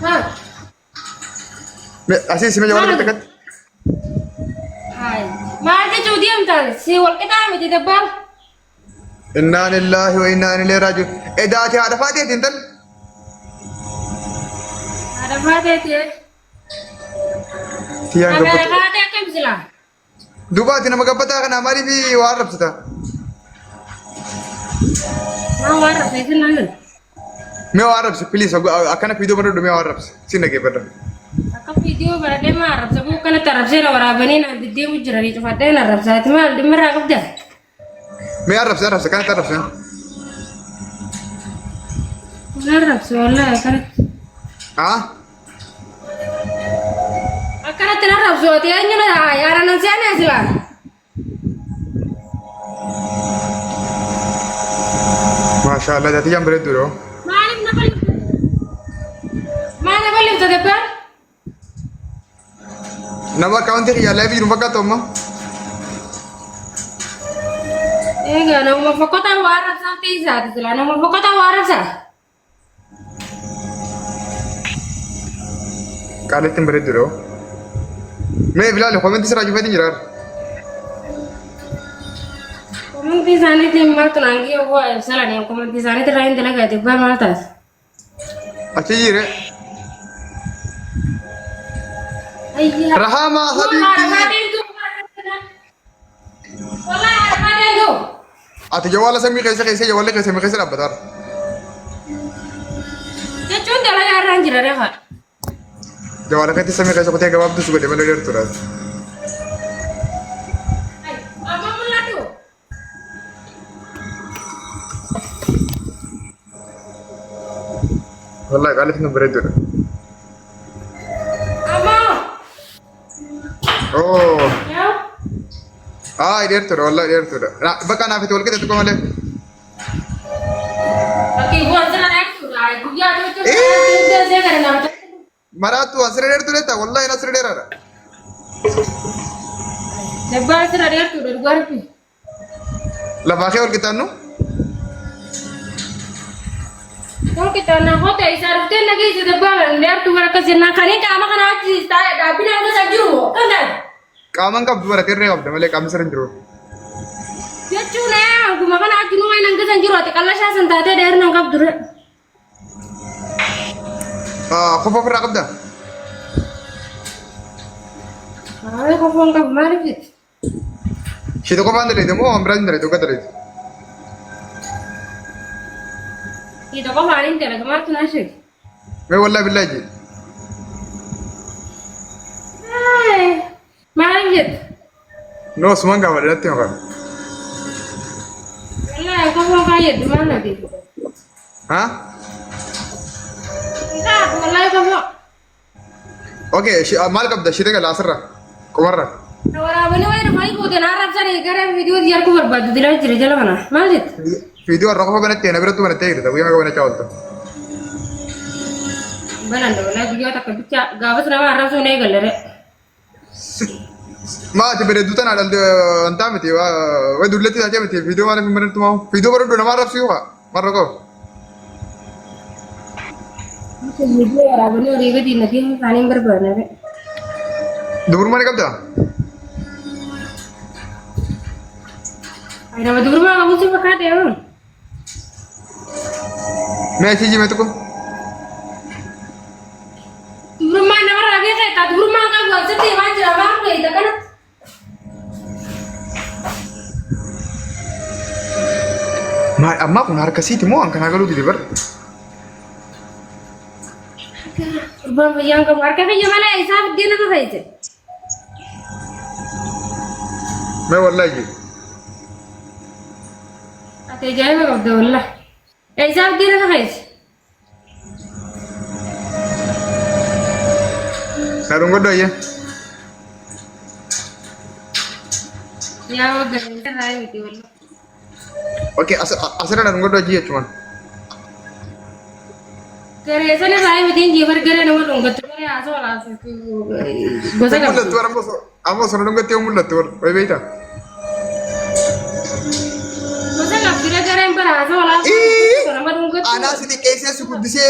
ها أسيس ما جوالك تكت هاي ما عاد جودي أمتى سي والكتاب تدبر إنا لله وإنا إليه راجعون إذا أتى هذا فاتي تنتل هذا فاتت تيان هذا قبض فاتت كم سلا دوباتي نما قبضها أنا ماري في وارب ستا ما هو عارف ليش نقول मैं वारब से प्लीज अकाना वीडियो बना दो मैं वारब से सीने के बेटा aku video berada marah sebab kan taraf saya orang bani nanti dia muncul di tempat dia narap saya cuma di merah kerja मैं वारब से kan taraf से narap soalnya kan हाँ akan narap soalnya hanya lah yaran nanti aneh sih lah माशाल्लाह जाती जम बरे दूरो mana balik tu depan nama kawan teh ya live rumah kata mah enggak nama pokoknya waras sampai saat itu lah nama pokoknya waras ah kalian tim bere duro मैं बिलाल कमेंट से राजू भाई दिन जरा komen di sana itu mal tu nanti aku salah nih komen di sana itu lain telah gak tiba mal tas अच्छा ये रे ayah रहमा हबीबी والله ada itu आता जवाला समी कैसे जवाले कैसे मैं कैसे आप बता ya cuma telah yaran jiran ya kak Jabala कैसे समी कैसे पता है जवाब तो सुबह दे मैं लेकर तुरा apa mulut tu والله قالت انه بريد دور apa اوه ya دير تور والله دير تور بقى انا في تقول كده تقول له Oke, gua jalan ekstru lah. Gua jadi macam saya kan nama. मरा तू असरे डेर तुरे था والله इन असरे डेर आ Lebar sih ada ekstru dari gua nih. लबाखे और कितानु Kalau kita nak hotel, isarufnya lagi sudah balan. Lebar tuh mereka senang kali kamu kan aja. Tapi nanti saya juru, kan? कामन का दुबारा तेरे अब दमले काम सर जरूर Ya cuna, gua makan aja nu main nangkep sanjuru. Kalau saya sentate dari nangkap dulu. خوف في الرقب ده Ayo kau phone kau mari sih. شي تو كمان ده مو امران ده تو كده Itu kau marin tera kemar tuh nasi. मैं والله بالله जी Hai, mari sih. No सुमन का वाले रहते हो Lah, kau mau kaya di mana di? हाँ Enggak, wallahi kau mau. Okay माल कब ده شيء ده لا سر كمرة Orang abang ni wajib main kau dan Arab cari kerana video dia aku berbadu di lain cerita mana, masjid. فيديو الرقم بنت انا برتو بنت تيجي ده ويا ما بنت چاولته Benar dong, lah video tak kerja, gawas nama Arab so naik galere. ما تبرد دوتنا على انت متي ودولتي ده متي فيديو ما من تو فيديو برضو ما اعرف فيها مره كو Video orang abang ni orang itu di nanti paling berbahaya. दूर माने कब था Ada batu rumah kamu sih pakai dia. मैं ऐसी जी मैं तो को Rumah nama lagi saya tak rumah kan gua sedih macam apa itu kan. ما اما كنا هركسيتي مو ان كان قالوا دي بر Rumah yang kemarin kan gimana? Isap dia nak apa itu? मैं والله जी Atau jaya kau dah lah. Isap dia nak apa itu? Sarung godo ya Ya udah, kita lain itu. Okay Asra sarung godo ji cuman Kerja sana lain itu jiwa kerja nama longgat tu kerja asal asal tu. Bosan kan? mulla tuar amo sarung godo mulla tuar way beita Bosan kan? Kerja kerja yang ber soalnya Ih, nama dungkut. anak sini kaisnya suku disi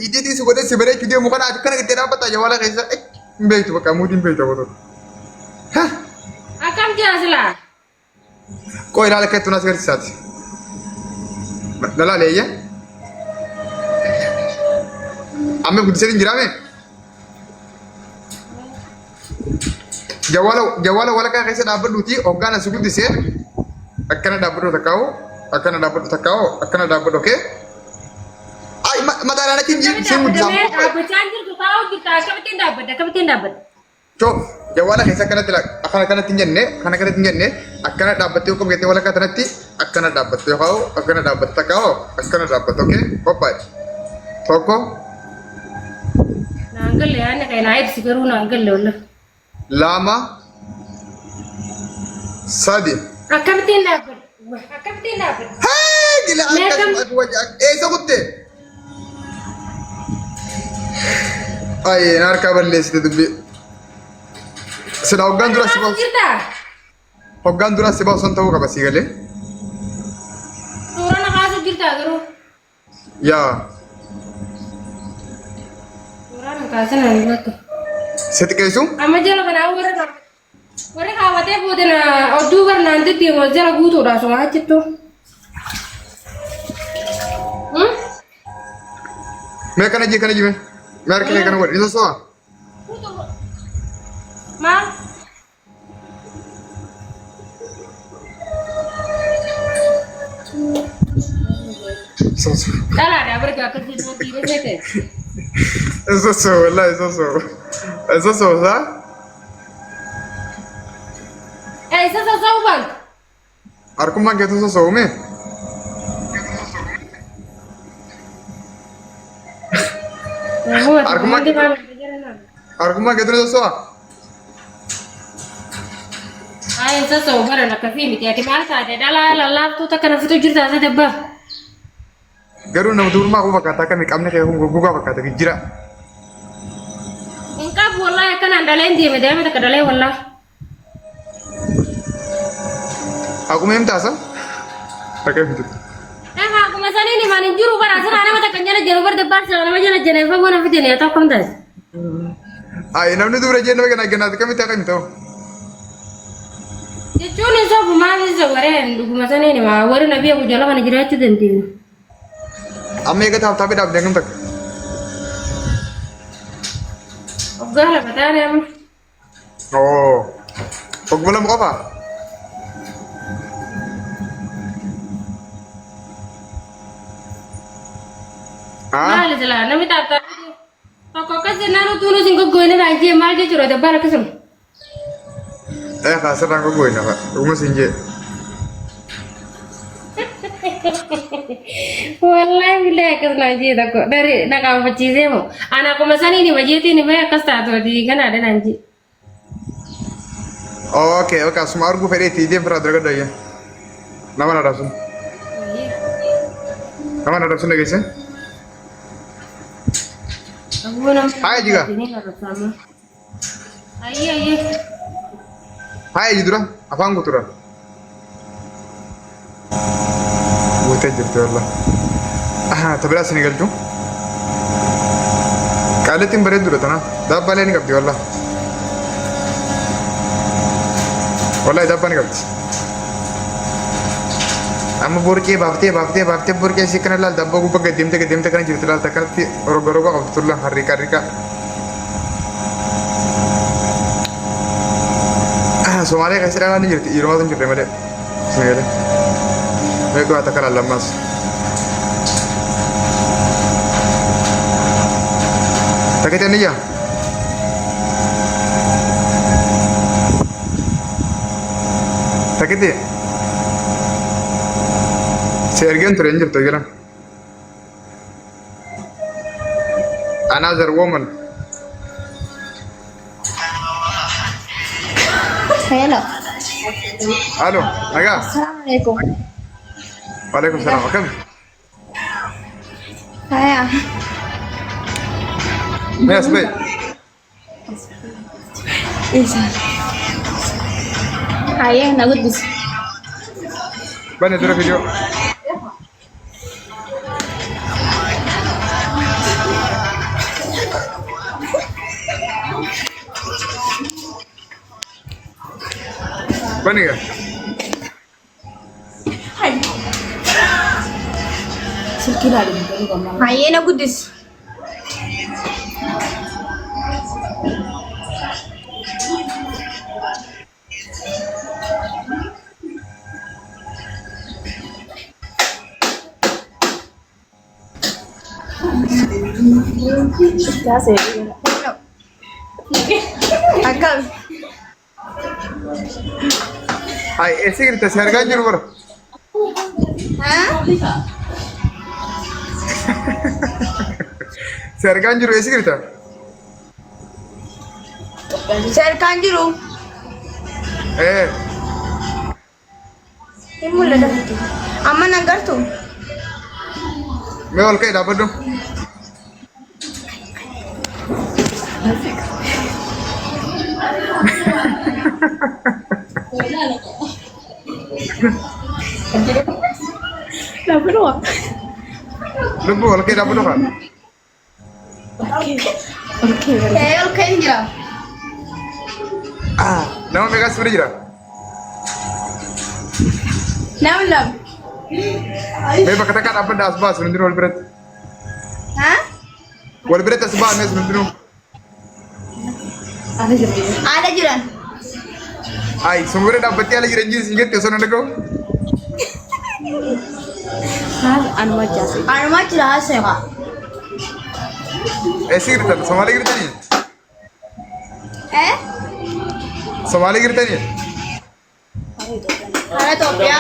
ide di suku desi sebenarnya video muka nak kan kita dapat aja wala kaisa mbak itu kamu tim mbak itu betul hah Akam jelas lah. kau ira lekat tunas kerja saat dalam ya ame buat sering jirame jawala wala kaisa dapat duti organ suku disi akan dapat takau oke ay madara na kinji simu Dapat sampo dapat canjir tuh tahu kita kamu dapat. Cok, jawala kaisa kana tilak akana tinjanne akana dapat yo ko gete wala kata nanti akana dapat yo kau akana dapat takau akana dapat oke kopai toko Nanggal ya, nih kayak naik sih baru nanggal loh. lama sadi Akam tindak. hey gila Mekam. aku wajah sakutte ay narka balle situ sudah hoggan dura sibau sontahu ka basi gale Turun nakasuk kita guru. ya Turun nakasuk nanggal tuh. seti kaisu Ama jala kana Wara kawate bude na odu war nanti ti mo jala gutu da so aja tuh. me kana je me mer kana wadi so Gutu. Ma. so Dala ada berga ke situ tire sete. eso wallahi eso sa Isa sa bang. arkum ma gitu so me Arkum ma arkum ma gitu so Ay sa bara na kafi mi ti mal sa de dala la tu ta kana situ jirta sa de ba. garu na mudur ma ko bakata kan kamne ke hungo guga bakata gijira Engka wallahi kan andalen di me de me ta kadale wallahi. aku mem tasa pakai gitu Aku masani ni mani juru bara sa ana mata kanjana jero bar de bar sa ana majana jene fa bona fitene ta kam das. ay namne dubra je no gana gana kami ta kan to Je choni so bu ma ni so ware ndugu masani ni ma ware na biya ku jala kana jira chu denti. amme ga ta be dab dengam tak Ogala batare am. oh pagbolam ko pa ah Mal jala na mi ta ta. Ko ka je na tu no singo goine na je mal je churo de bara kesum. kasar ko goy na ka umo sinje Wallahi billahi kas na je da ko dari na ka fa chize mo. Ana ko masani ni majeti ni ba kasta to di kana da nanji. oke asmar gu fere ti dem fra draga daya namana rasul ne gese Hai juga. Iya. hai jidura afan gutura wote jirtu wallah tabira sini galju kaletin bare dura tana dabbale ni gabdi wallah wallahi dabbani gabdi amma burke bafte burke sikana lal dabba gu baga dimte kana jirtu lal takarti rogo abdullah harika Somalia kasih orang ni jadi irama tu jadi mana? Sebenarnya, mereka katakan lemas. Tak kita ni ya? Tak kita. Sergen tu ranger tu kira. Another woman. Hello. Halo, Naga. Assalamualaikum. Waalaikumsalam. Okey. Saya. Yes, baik. Isa. Saya nagut bis. Mana tu video? बनेगा हाँ ये ना गुद्दिस क्या से अक्कल हाय ऐसे गिरता सरगान जरूर हाँ सरगान जरूर ऐसे गिरता सर कांजिरू ए ये मुल्ला डरती अम्मा नगर तू मैं और कहीं दापट दूँ Dapat apa? Lupa और कहीं दापट दूँ Oke jira. nama mereka seperti jira Nam. मैं बकता apa das bas sebentar Hah? wal berat asbah मैं sebentar Ada jira. ay sebentar dapat ya lagi ranjir singkat tuh sana kau Arma jira sewa. ऐसे गिरता संभाले गिरता नहीं संभाले गिरता नहीं Ada topia.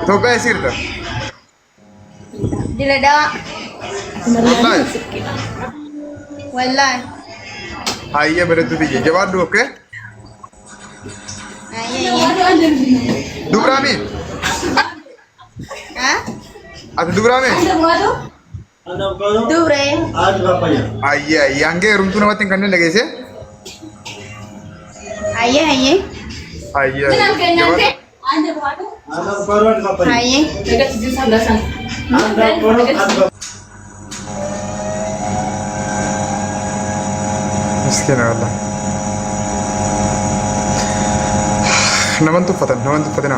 तो क्या ऐसे गिरता Diledak. wallahi Wallahi. आइए मेरे तो दीजिए जवाब दो ओके दुबरा में Hah? atau दुबरा में Dure. आइए आइए आंगे रूम तू नवातिंग करने लगे से Aye. आइए जवाब Aye. مسكين والله نمنتو فتن